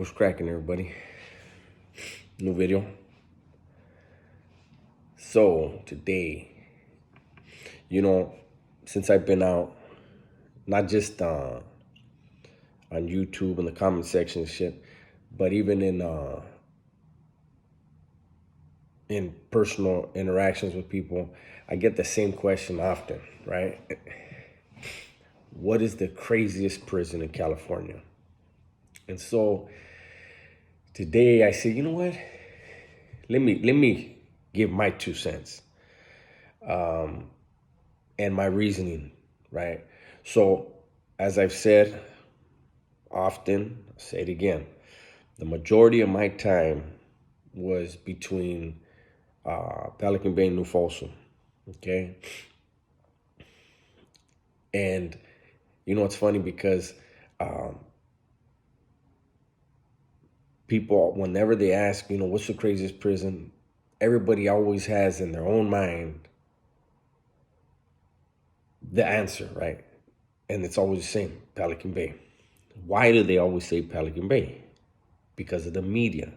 What's cracking, everybody? New video. So today, you know, since I've been out, not just on YouTube in the comment section and shit, but even in personal interactions with people, I get the same question often, right? What is the craziest prison in California? And so today I said, you know what? Let me give my 2 cents and my reasoning, right? So, as I've said often, I'll say it again, the majority of my time was between Pelican Bay and New Folsom, okay? And, it's funny because people, whenever they ask, what's the craziest prison, everybody always has in their own mind the answer, right? And it's always the same, Pelican Bay. Why do they always say Pelican Bay? Because of the media.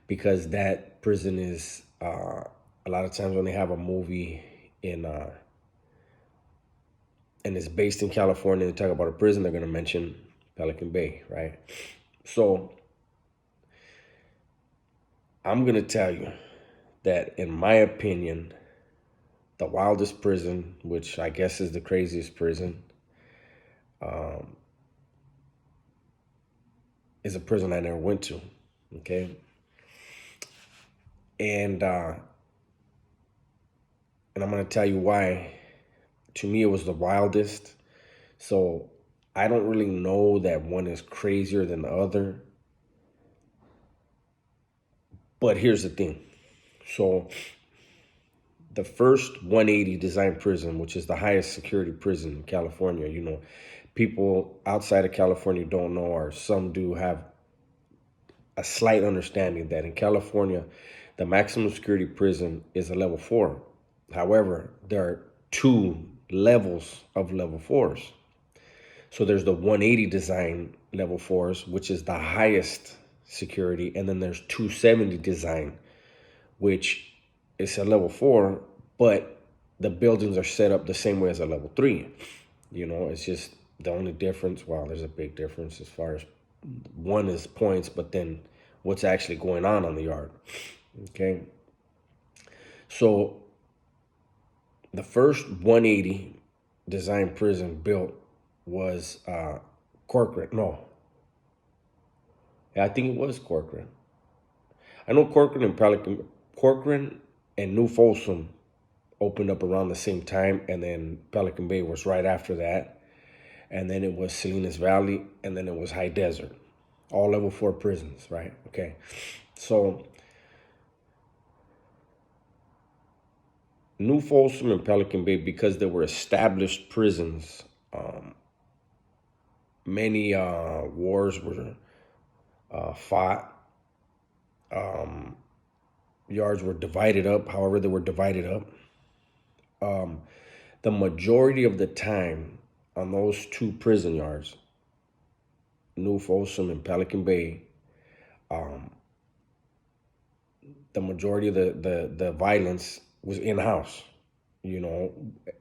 Because that prison is, a lot of times when they have a movie and it's based in California, they talk about a prison, they're going to mention Pelican Bay, right? So I'm going to tell you that, in my opinion, the wildest prison, which I guess is the craziest prison, is a prison I never went to, okay? And I'm going to tell you why. To me, it was the wildest. So I don't really know that one is crazier than the other. But here's the thing. So the first 180 design prison, which is the highest security prison in California, people outside of California don't know, or some do have a slight understanding that in California, the maximum security prison is a level 4. However, there are 2 levels of level 4s. So there's the 180 design level 4s, which is the highest security, and then there's 270 design, which is a level 4, but the buildings are set up the same way as a level 3. It's just the only difference. Well, there's a big difference as far as one is points, but then what's actually going on the yard. Okay. So the first 180 design prison built was Corcoran. No. Yeah, I think it was Corcoran. I know Corcoran and New Folsom opened up around the same time, and then Pelican Bay was right after that. And then it was Salinas Valley, and then it was High Desert. All level 4 prisons, right? Okay. So New Folsom and Pelican Bay, because they were established prisons, many wars were fought. Yards were divided up, however they were divided up. The majority of the time on those 2 prison yards, New Folsom and Pelican Bay, the majority of the violence was in-house,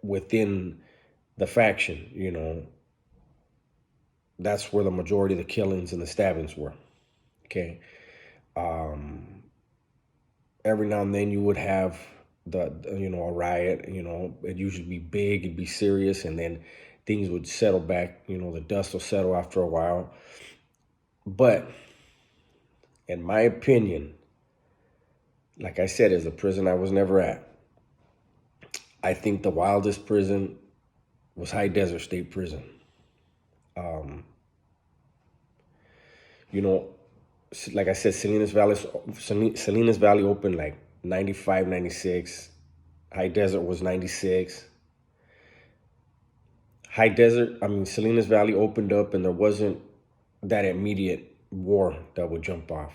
within the faction, that's where the majority of the killings and the stabbings were. Okay. Every now and then you would have a riot, it'd usually be big, it'd be serious, and then things would settle back, the dust will settle after a while. But in my opinion, like I said, is a prison I was never at. I think the wildest prison was High Desert State Prison. Like I said, Salinas Valley opened like 95, 96. High Desert was 96. Salinas Valley opened up, and there wasn't that immediate war that would jump off.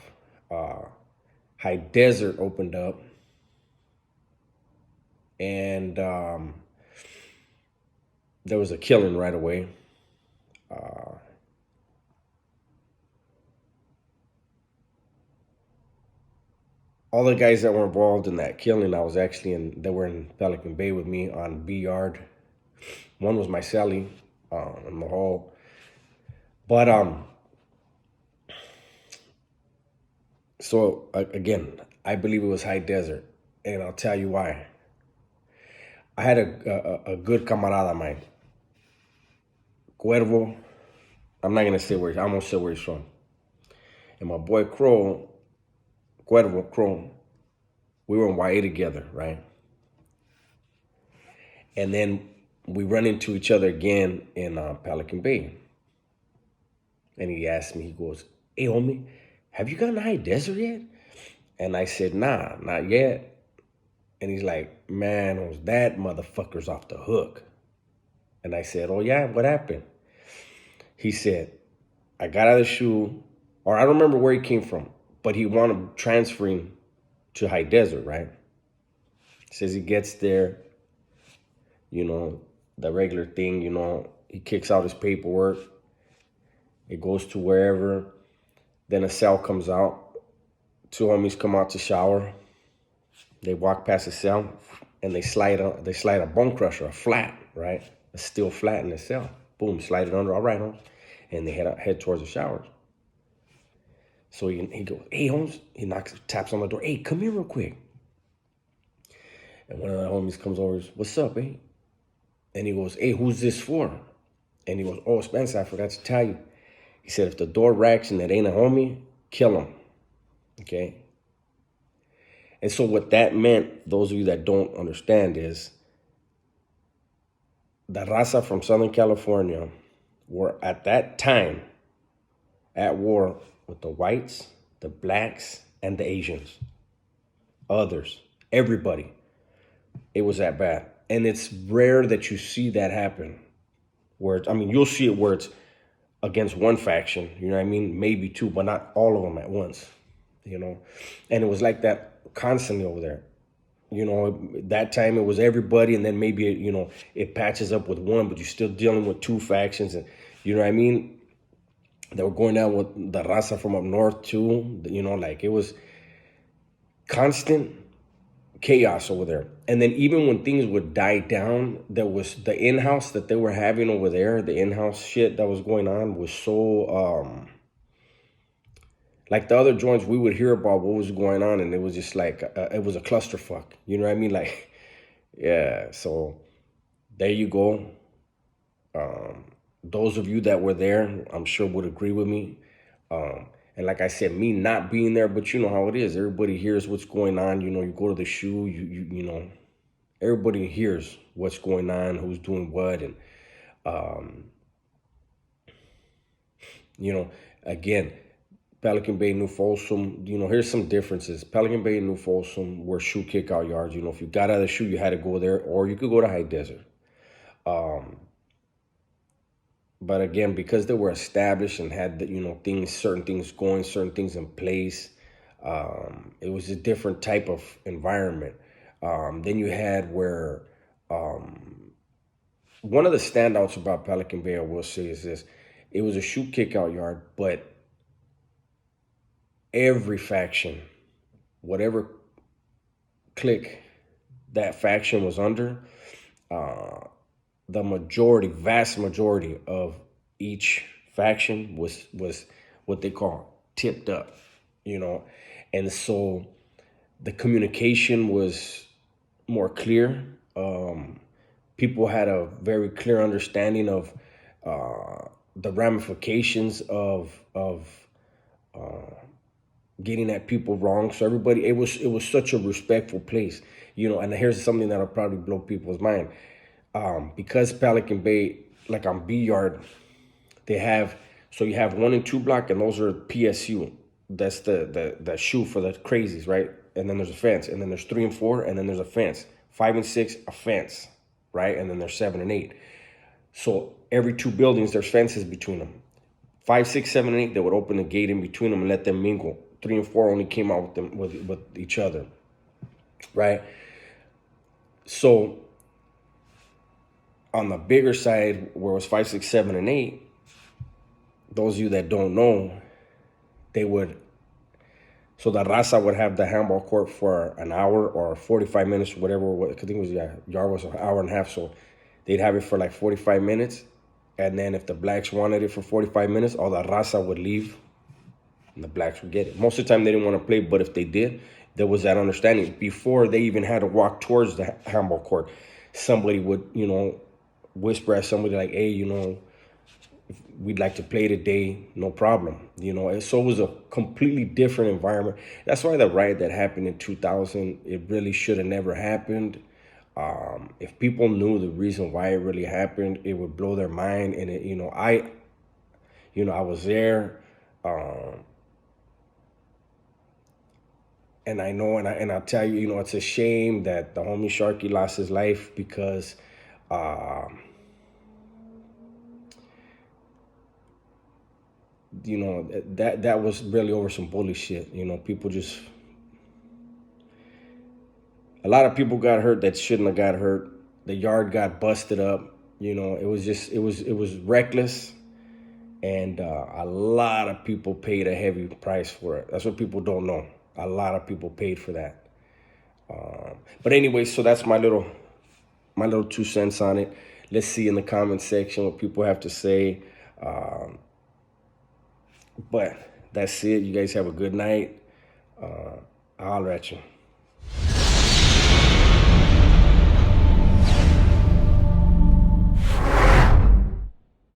High Desert opened up, and there was a killing right away. all the guys that were involved in that killing, I was actually in. They were in Pelican Bay with me on B Yard. One was my cellie in the hall, but So again, I believe it was high desert, and I'll tell you why. I had a good camarada of mine, Cuervo. I'm not gonna say where. I almost said where he's from. And my boy Crow, Cuervo Crow, we were in YA together, right? And then we run into each other again in Pelican Bay. And he asked me, he goes, "Hey, homie, have you gotten to high desert yet?" And I said, "Nah, not yet." And he's like, "Man, that motherfucker's off the hook." And I said, "Oh yeah, what happened?" He said, "I got out of the shoe, or I don't remember where he came from, but he wanted transferring to high desert, right?" Says he gets there, you know, the regular thing, he kicks out his paperwork. It goes to wherever. Then a cell comes out. Two homies come out to shower. They walk past the cell and they slide a bone crusher, a flat, right? A steel flat in the cell. Boom, slide it under. All right, Holmes. And they head towards the showers. So he goes, "Hey, Holmes." He taps on the door. "Hey, come here real quick." And one of the homies comes over. "What's up, eh?" And he goes, "Hey, who's this for?" And he goes, "Oh, Spencer, I forgot to tell you." He said, "If the door racks and it ain't a homie, kill him." Okay. And so what that meant, those of you that don't understand, is the raza from Southern California were at that time at war with the whites, the blacks, and the Asians. Others, everybody. It was that bad. And it's rare that you see that happen. You'll see it where it's against one faction, you know what I mean? Maybe two, but not all of them at once, And it was like that constantly over there. That time it was everybody, and then maybe, it patches up with one, but you're still dealing with two factions. And, you know what I mean? They were going down with the raza from up north, too. Like it was constant chaos over there. And then even when things would die down, there was the in-house that they were having over there. The in-house shit that was going on was so like the other joints, we would hear about what was going on, and it was just like it was a clusterfuck. You know what I mean? Like, yeah. So there you go. Those of you that were there, I'm sure would agree with me. And like I said, me not being there, but you know how it is. Everybody hears what's going on. You go to the shoe, everybody hears what's going on, who's doing what. And, again, Pelican Bay, New Folsom, here's some differences. Pelican Bay and New Folsom were shoe kickout yards. If you got out of the shoe, you had to go there, or you could go to high desert. But again, because they were established and had certain things going, certain things in place, it was a different type of environment. Then you had where one of the standouts about Pelican Bay, I will say, is this: it was a shoe kickout yard, but every faction, whatever clique that faction was under, the vast majority of each faction was what they call tipped up, and so the communication was more clear. People had a very clear understanding of the ramifications of getting at people wrong. So everybody, it was such a respectful place, And here's something that'll probably blow people's mind. Because Pelican Bay, like on B Yard, you have 1 and 2 block, and those are PSU. That's the shoe for the crazies, right? And then there's a fence, and then there's 3 and 4, and then there's a fence. 5 and 6, a fence, right? And then there's 7 and 8. So every 2 buildings, there's fences between them. 5, 6, 7, and 8, they would open a gate in between them and let them mingle. 3 and 4 only came out with each other, right? So on the bigger side, where it was 5, 6, 7, and 8, those of you that don't know, they would So the raza would have the handball court for an hour or 45 minutes, whatever. I think it was, yeah, yard was an hour and a half. So they'd have it for like 45 minutes. And then if the blacks wanted it for 45 minutes, all the raza would leave and the blacks would get it. Most of the time they didn't want to play, but if they did, there was that understanding. Before they even had to walk towards the handball court, somebody would, whisper at somebody like, hey, we'd like to play today, no problem. And so it was a completely different environment. That's why the riot that happened in 2000, it really should have never happened. If people knew the reason why it really happened, it would blow their mind. And I was there, and I know, and I'll tell you, it's a shame that the homie Sharky lost his life because, that was really over some bully shit. People just, a lot of people got hurt that shouldn't have got hurt. The yard got busted up. It was just, it was reckless. And a lot of people paid a heavy price for it. That's what people don't know. A lot of people paid for that. But anyway, so that's my little 2 cents on it. Let's see in the comment section what people have to say. But that's it. You guys have a good night. I'll holler at you.